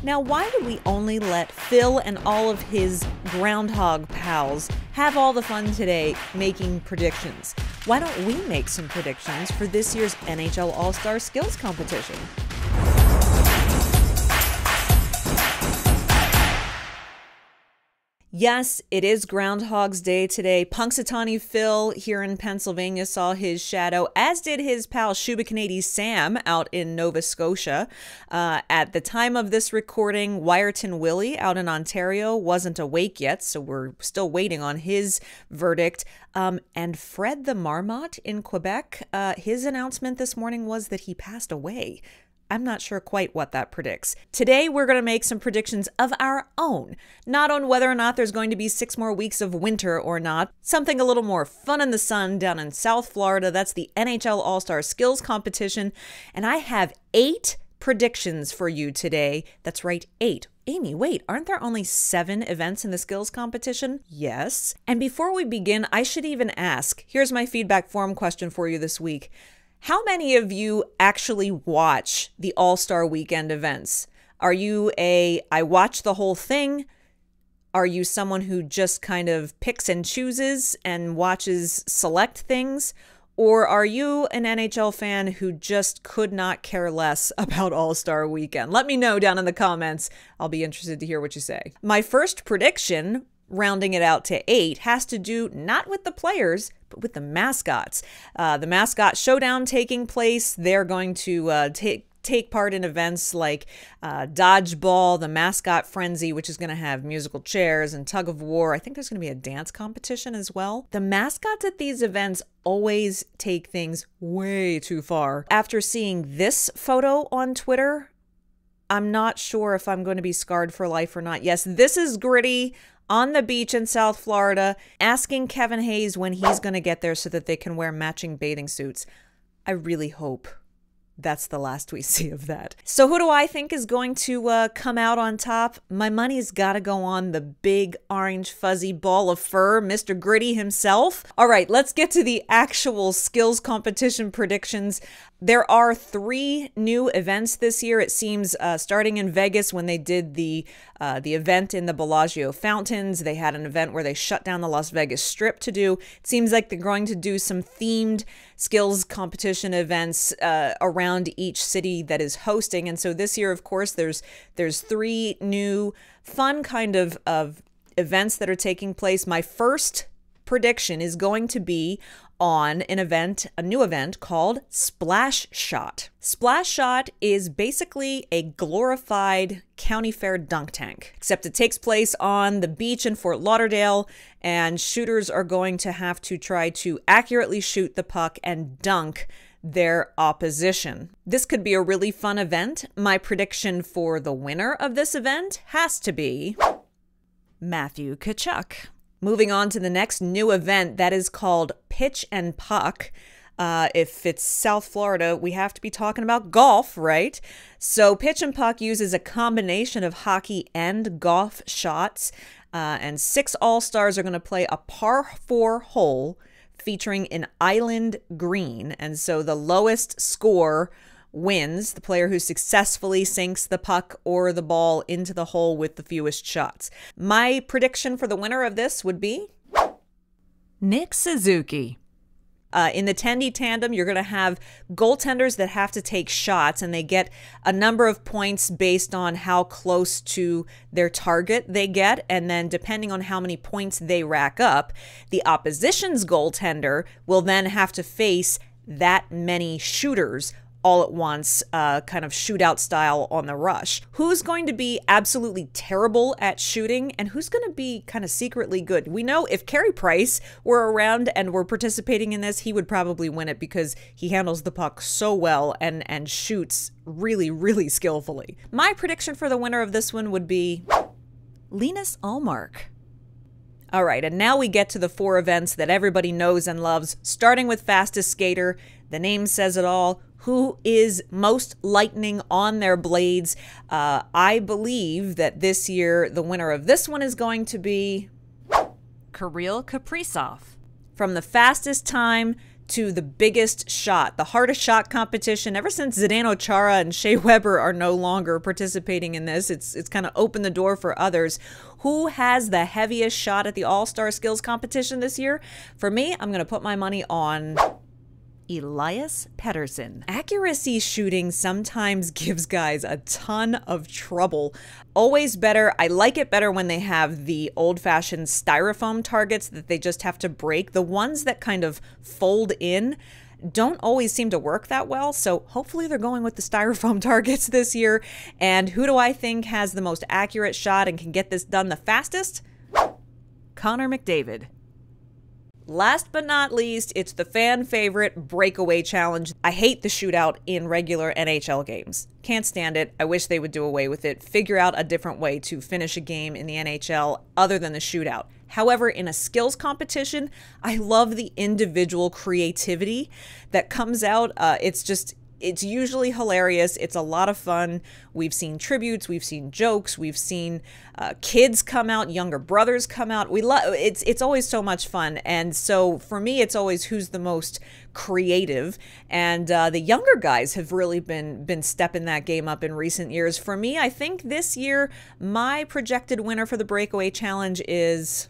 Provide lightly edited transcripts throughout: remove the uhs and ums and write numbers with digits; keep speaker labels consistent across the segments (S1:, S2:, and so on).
S1: Now, why do we only let Phil and all of his groundhog pals have all the fun today making predictions? Why don't we make some predictions for this year's NHL All-Star Skills Competition? Yes, it is Groundhog's Day today. Punxsutawney Phil here in Pennsylvania saw his shadow, as did his pal Shubenacadie Sam out in Nova Scotia. At the time of this recording, Wyerton Willie out in Ontario wasn't awake yet, so we're still waiting on his verdict. And Fred the Marmot in Quebec, his announcement this morning was that he passed away. I'm not sure quite what that predicts. Today, we're going to make some predictions of our own, not on whether or not there's going to be 6 more weeks of winter or not. Something a little more fun in the sun down in South Florida. That's the NHL All-Star Skills Competition. And I have 8 predictions for you today. That's right, 8. Amy, wait, aren't there only 7 events in the skills competition? Yes. And before we begin, I should even ask, here's my feedback form question for you this week. How many of you actually watch the All-Star Weekend events? Are you I watch the whole thing? Are you someone who just kind of picks and chooses and watches select things? Or are you an NHL fan who just could not care less about All-Star Weekend? Let me know down in the comments. I'll be interested to hear what you say. My first prediction, rounding it out to 8, has to do not with the players, but with the mascots. The Mascot Showdown taking place. They're going to take part in events like Dodgeball, the Mascot Frenzy, which is going to have musical chairs and tug of war. I think there's going to be a dance competition as well. The mascots at these events always take things way too far. After seeing this photo on Twitter, I'm not sure if I'm going to be scarred for life or not. Yes, this is Gritty on the beach in South Florida, asking Kevin Hayes when he's going to get there so that they can wear matching bathing suits. I really hope that's the last we see of that. So who do I think is going to come out on top? My money's got to go on the big orange fuzzy ball of fur, Mr. Gritty himself. All right, let's get to the actual skills competition predictions. There are 3 new events this year. It seems starting in Vegas when they did the event in the Bellagio fountains. They had an event where they shut down the Las Vegas Strip to do. It seems like they're going to do some themed skills competition events around each city that is hosting. And so this year, of course, there's 3 new fun kind of events that are taking place. My first prediction is going to be on a new event called Splash Shot. Splash Shot is basically a glorified county fair dunk tank, except it takes place on the beach in Fort Lauderdale, and shooters are going to have to try to accurately shoot the puck and dunk their opposition. This could be a really fun event. My prediction for the winner of this event has to be Matthew Tkachuk. Moving on to the next new event that is called Pitch and Puck. If it's South Florida, we have to be talking about golf, right? So Pitch and Puck uses a combination of hockey and golf shots. And 6 All-Stars are going to play a par 4 hole featuring an island green. And so the lowest score wins, the player who successfully sinks the puck or the ball into the hole with the fewest shots. My prediction for the winner of this would be Nick Suzuki. In the Tendy Tandem, you're going to have goaltenders that have to take shots, and they get a number of points based on how close to their target they get. And then depending on how many points they rack up, the opposition's goaltender will then have to face that many shooters all at once, kind of shootout style on the rush. Who's going to be absolutely terrible at shooting and who's going to be kind of secretly good? We know if Carey Price were around and were participating in this, he would probably win it because he handles the puck so well and shoots really, really skillfully. My prediction for the winner of this one would be Linus Ullmark. All right, and now we get to the 4 events that everybody knows and loves, starting with fastest skater. The name says it all. Who is most lightning on their blades? I believe that this year the winner of this one is going to be Kirill Kaprizov. From the fastest time to the biggest shot, the hardest shot competition. Ever since Zdeno Chara and Shea Weber are no longer participating in this, it's kind of opened the door for others. Who has the heaviest shot at the All-Star Skills Competition this year? For me, I'm going to put my money on Elias Pettersson. Accuracy shooting sometimes gives guys a ton of trouble. Always better. I like it better when they have the old-fashioned styrofoam targets that they just have to break. The ones that kind of fold in don't always seem to work that well, so hopefully they're going with the styrofoam targets this year. And who do I think has the most accurate shot and can get this done the fastest? Connor McDavid. Last but not least, it's the fan favorite Breakaway Challenge. I hate the shootout in regular NHL games. Can't stand it. I wish they would do away with it. Figure out a different way to finish a game in the NHL other than the shootout. However, in a skills competition, I love the individual creativity that comes out. It's usually hilarious. It's a lot of fun. We've seen tributes, we've seen jokes, we've seen kids come out, younger brothers come out. It's always so much fun. And so for me, it's always who's the most creative. And the younger guys have really been stepping that game up in recent years. For me, I think this year, my projected winner for the Breakaway Challenge is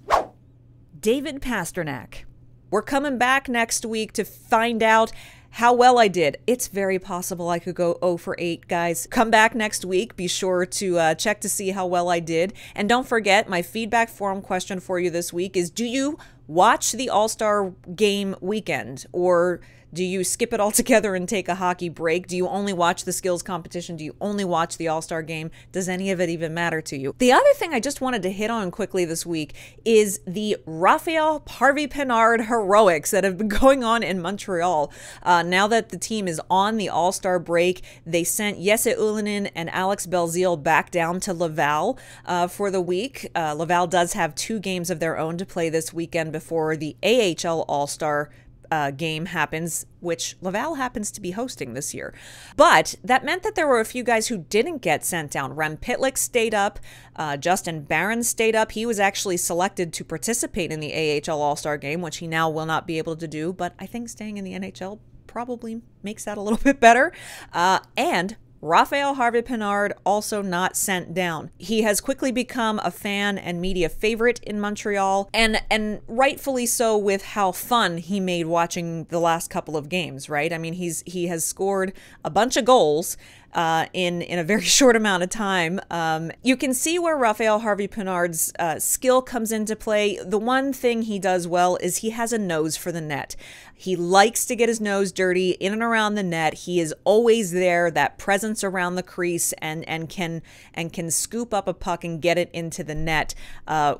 S1: David Pastrnak. We're coming back next week to find out how well I did. It's very possible I could go 0 for 8, guys. Come back next week. Be sure to check to see how well I did. And don't forget, my feedback forum question for you this week is, do you watch the All-Star Game weekend, or do you skip it altogether and take a hockey break? Do you only watch the skills competition? Do you only watch the All-Star Game? Does any of it even matter to you? The other thing I just wanted to hit on quickly this week is the Rafael Harvey-Pinard heroics that have been going on in Montreal. Now that the team is on the All-Star break, they sent Jesse Ylönen and Alex Belzile back down to Laval for the week. Laval does have 2 games of their own to play this weekend before the AHL All-Star game happens, which Laval happens to be hosting this year. But that meant that there were a few guys who didn't get sent down. Rem Pitlick stayed up. Justin Barron stayed up. He was actually selected to participate in the AHL All-Star game, which he now will not be able to do. But I think staying in the NHL probably makes that a little bit better. And Rafael Harvey-Pinard also not sent down. He has quickly become a fan and media favorite in Montreal, and rightfully so with how fun he made watching the last couple of games, right? I mean, he has scored a bunch of goals in a very short amount of time. You can see where Rafael Harvey-Pinard's skill comes into play. The one thing he does well is he has a nose for the net. He likes to get his nose dirty in and around the net. He is always there, that presence around the crease, and can scoop up a puck and get it into the net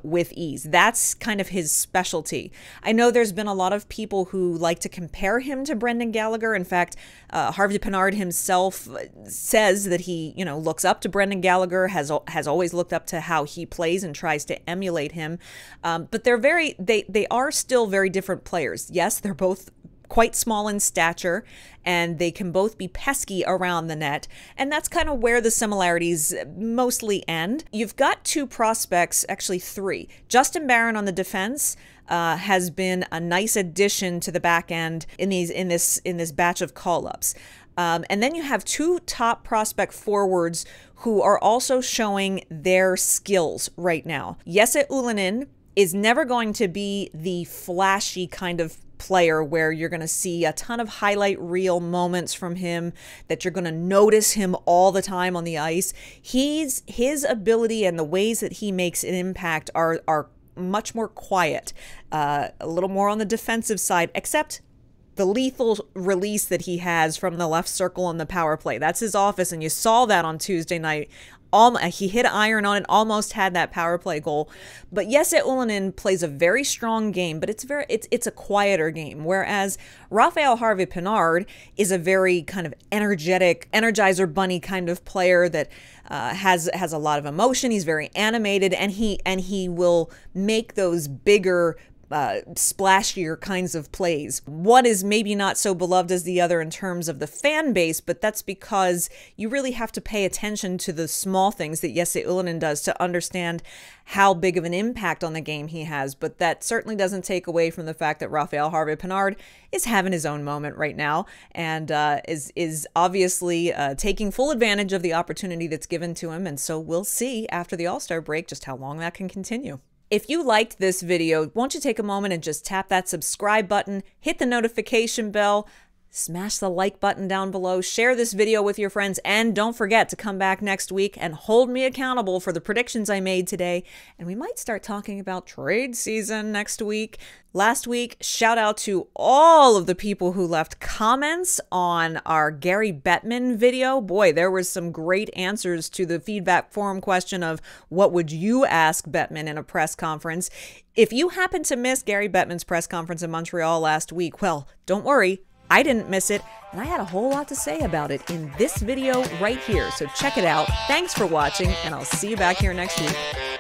S1: with ease. That's kind of his specialty. I know there's been a lot of people who like to compare him to Brendan Gallagher. In fact, Harvey-Pinard himself says that he, looks up to Brendan Gallagher, has always looked up to how he plays and tries to emulate him. But they are still very different players. Yes, they're both quite small in stature, and they can both be pesky around the net. And that's kind of where the similarities mostly end. You've got 2 prospects, actually 3. Justin Barron on the defense has been a nice addition to the back end in this batch of call-ups. And then you have 2 top prospect forwards who are also showing their skills right now. Jesse Ylönen is never going to be the flashy kind of player where you're going to see a ton of highlight reel moments from him, that you're going to notice him all the time on the ice. His ability and the ways that he makes an impact are much more quiet, a little more on the defensive side, except the lethal release that he has from the left circle on the power play. That's his office, and you saw that on Tuesday night. He hit iron on it, almost had that power play goal. But Jesse Ylönen plays a very strong game, but it's a quieter game. Whereas Rafael Harvey-Pinard is a very kind of energetic, Energizer Bunny kind of player that has a lot of emotion. He's very animated, and he will make those bigger splashier kinds of plays. One is maybe not so beloved as the other in terms of the fan base, but that's because you really have to pay attention to the small things that Jesse Ylönen does to understand how big of an impact on the game he has. But that certainly doesn't take away from the fact that Rafael Harvey-Pinard is having his own moment right now, and is obviously taking full advantage of the opportunity that's given to him. And so we'll see after the All-Star break just how long that can continue. If you liked this video, won't you take a moment and just tap that subscribe button, hit the notification bell, smash the like button down below, share this video with your friends, and don't forget to come back next week and hold me accountable for the predictions I made today. And we might start talking about trade season next week. Last week, shout out to all of the people who left comments on our Gary Bettman video. Boy, there was some great answers to the feedback forum question of what would you ask Bettman in a press conference. If you happen to miss Gary Bettman's press conference in Montreal last week, well, don't worry. I didn't miss it, and I had a whole lot to say about it in this video right here. So check it out. Thanks for watching, and I'll see you back here next week.